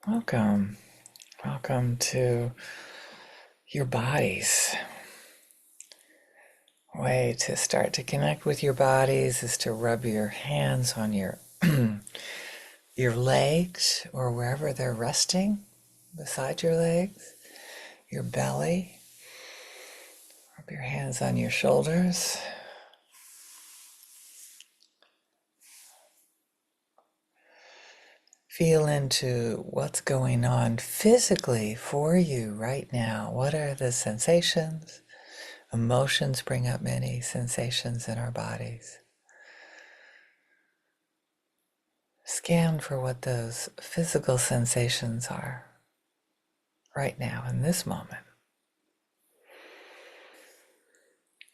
Welcome. Welcome to your bodies. Way to start to connect with your bodies is to rub your hands on your your legs or wherever they're resting beside your legs, your belly. Rub your hands on your shoulders. Feel into what's going on physically for you right now. What are the sensations? Emotions bring up many sensations in our bodies. Scan for what those physical sensations are right now in this moment.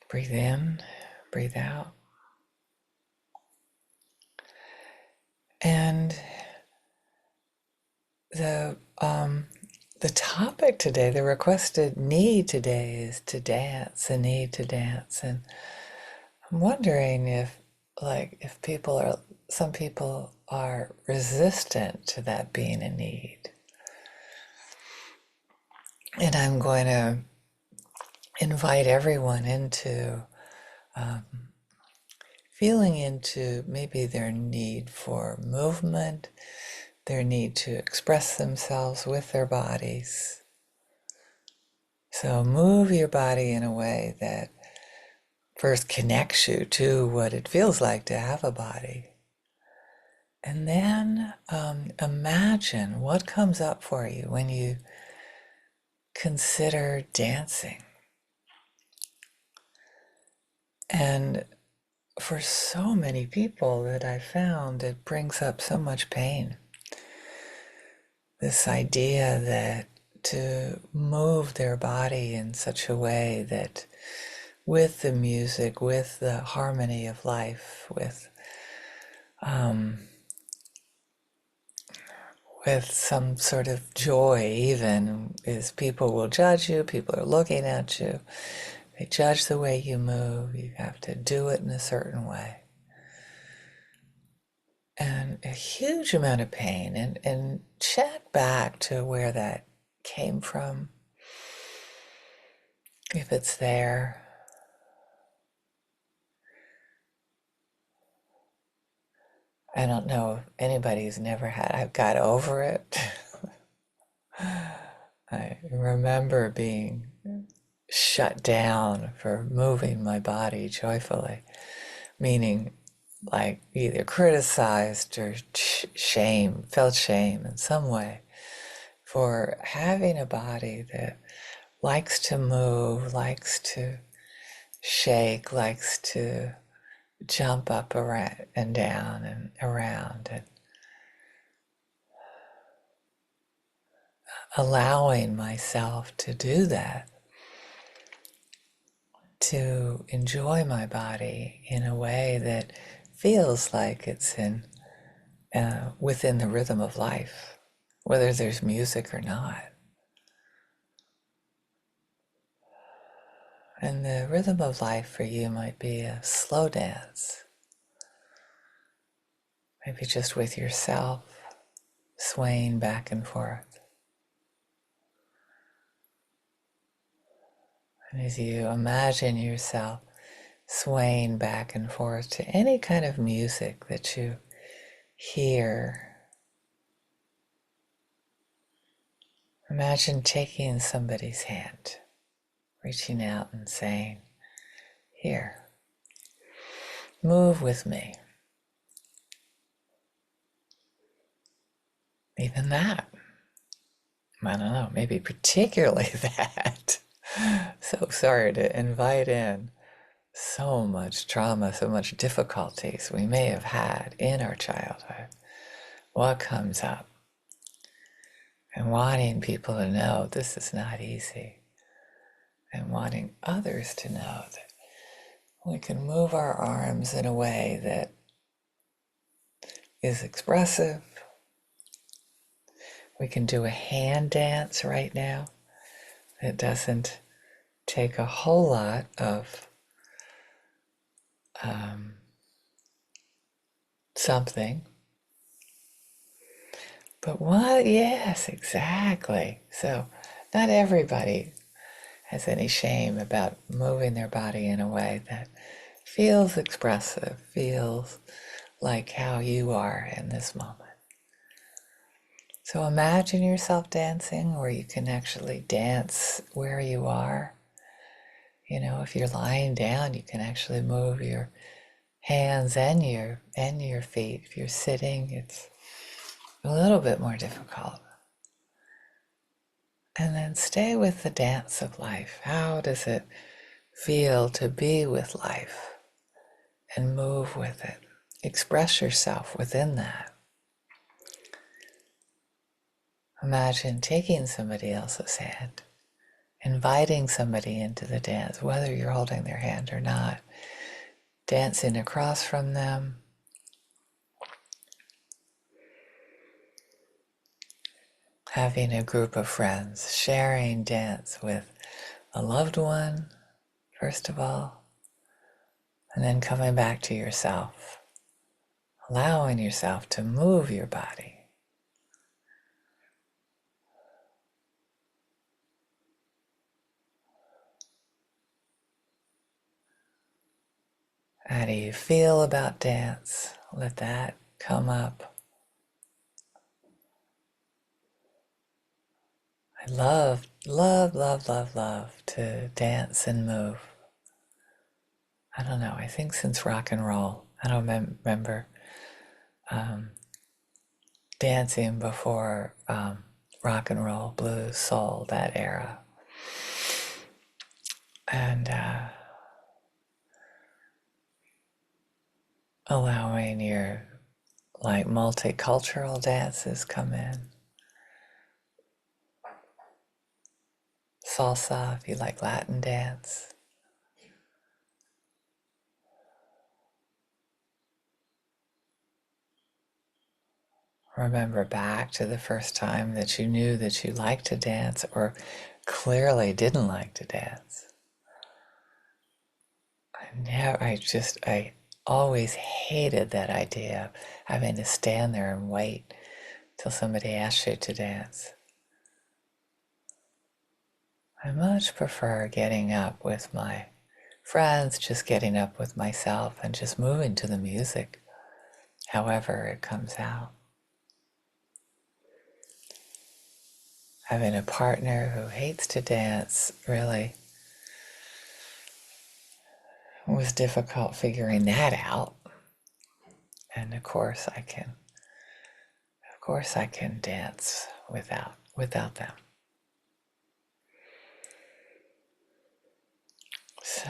Breathe in, breathe out. And the topic today, the requested need today is to dance, a need to dance. And I'm wondering if some people are resistant to that being a need. And I'm going to invite everyone into feeling into maybe their need for movement, their need to express themselves with their bodies. So move your body in a way that first connects you to what it feels like to have a body. And then imagine what comes up for you when you consider dancing. And for so many people that I found, it brings up so much pain. This idea that to move their body in such a way that with the music, with the harmony of life, with some sort of joy even, is people will judge you, people are looking at you, they judge the way you move, you have to do it in a certain way. And a huge amount of pain, and check back to where that came from, if it's there. I don't know if anybody's never had, I've got over it. I remember being shut down for moving my body joyfully, meaning like either criticized or felt shame in some way for having a body that likes to move, likes to shake, likes to jump up around and down and around, and allowing myself to do that, to enjoy my body in a way that feels like it's within the rhythm of life, whether there's music or not. And the rhythm of life for you might be a slow dance, maybe just with yourself, swaying back and forth. And as you imagine yourself swaying back and forth to any kind of music that you hear, imagine taking somebody's hand, reaching out and saying, "Here, move with me." Even that, I don't know, maybe particularly that. So sorry to invite in so much trauma, so much difficulties we may have had in our childhood. What comes up? And wanting people to know this is not easy. And wanting others to know that we can move our arms in a way that is expressive. We can do a hand dance right now. It doesn't take a whole lot of something, But what? Yes, exactly. So not everybody has any shame about moving their body in a way that feels expressive, feels like how you are in this moment. So imagine yourself dancing, or you can actually dance where you are. You know, if you're lying down, you can actually move your hands and your feet. If you're sitting, it's a little bit more difficult. And then stay with the dance of life. How does it feel to be with life and move with it? Express yourself within that. Imagine taking somebody else's hand, inviting somebody into the dance, whether you're holding their hand or not, dancing across from them, having a group of friends, sharing dance with a loved one, first of all, and then coming back to yourself, allowing yourself to move your body. How do you feel about dance? Let that come up. I love, love, love, love, love to dance and move. I don't know, I think since rock and roll. I don't remember dancing before rock and roll, blues, soul, that era. And allowing your like multicultural dances come in. Salsa, if you like Latin dance. Remember back to the first time that you knew that you liked to dance or clearly didn't like to dance. I always hated that idea of having to stand there and wait till somebody asks you to dance. I much prefer getting up with my friends, just getting up with myself and just moving to the music, however it comes out. Having a partner who hates to dance really was difficult figuring that out. And of course I can dance without them. So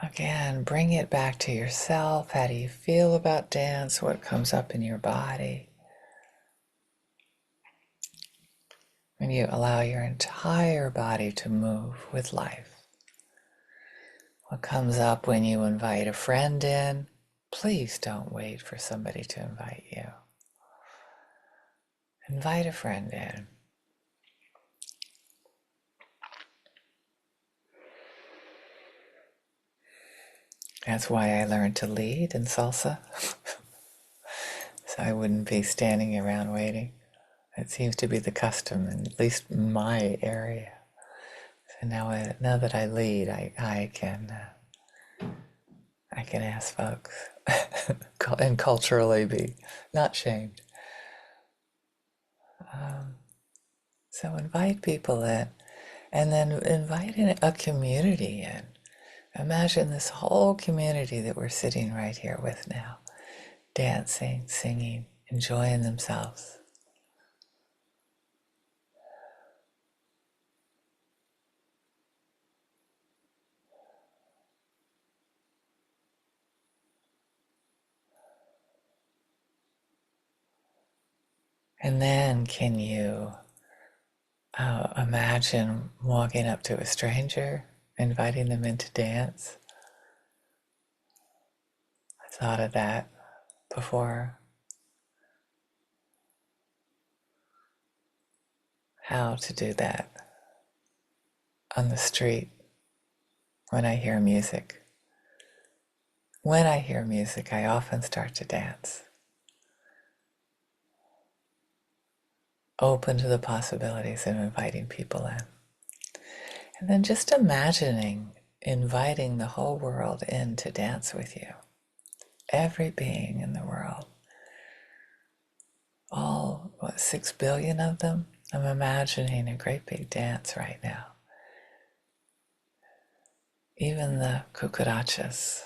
again, bring it back to yourself. How do you feel about dance? What comes up in your body? When you allow your entire body to move with life. What comes up when you invite a friend in? Please don't wait for somebody to invite you. Invite a friend in. That's why I learned to lead in salsa. So I wouldn't be standing around waiting. It seems to be the custom, at least in my area. So now that I lead, I can ask folks and culturally be not shamed. So invite people in, and then invite in a community in. Imagine this whole community that we're sitting right here with now, dancing, singing, enjoying themselves. And then can you imagine walking up to a stranger, inviting them in to dance? I thought of that before. How to do that on the street when I hear music. When I hear music, I often start to dance. open to the possibilities and inviting people in. And then just imagining inviting the whole world in to dance with you. Every being in the world. All, 6 billion of them? I'm imagining a great big dance right now. Even the cucarachas.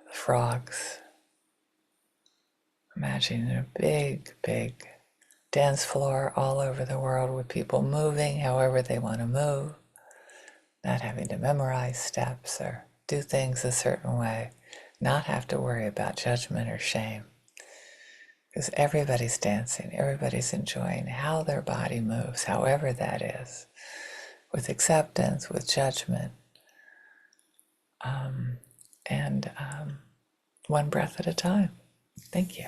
The frogs. Imagining a big, big dance floor all over the world with people moving however they want to move, not having to memorize steps or do things a certain way, not have to worry about judgment or shame. Because everybody's dancing, everybody's enjoying how their body moves, however that is, with acceptance, with judgment, and one breath at a time. Thank you.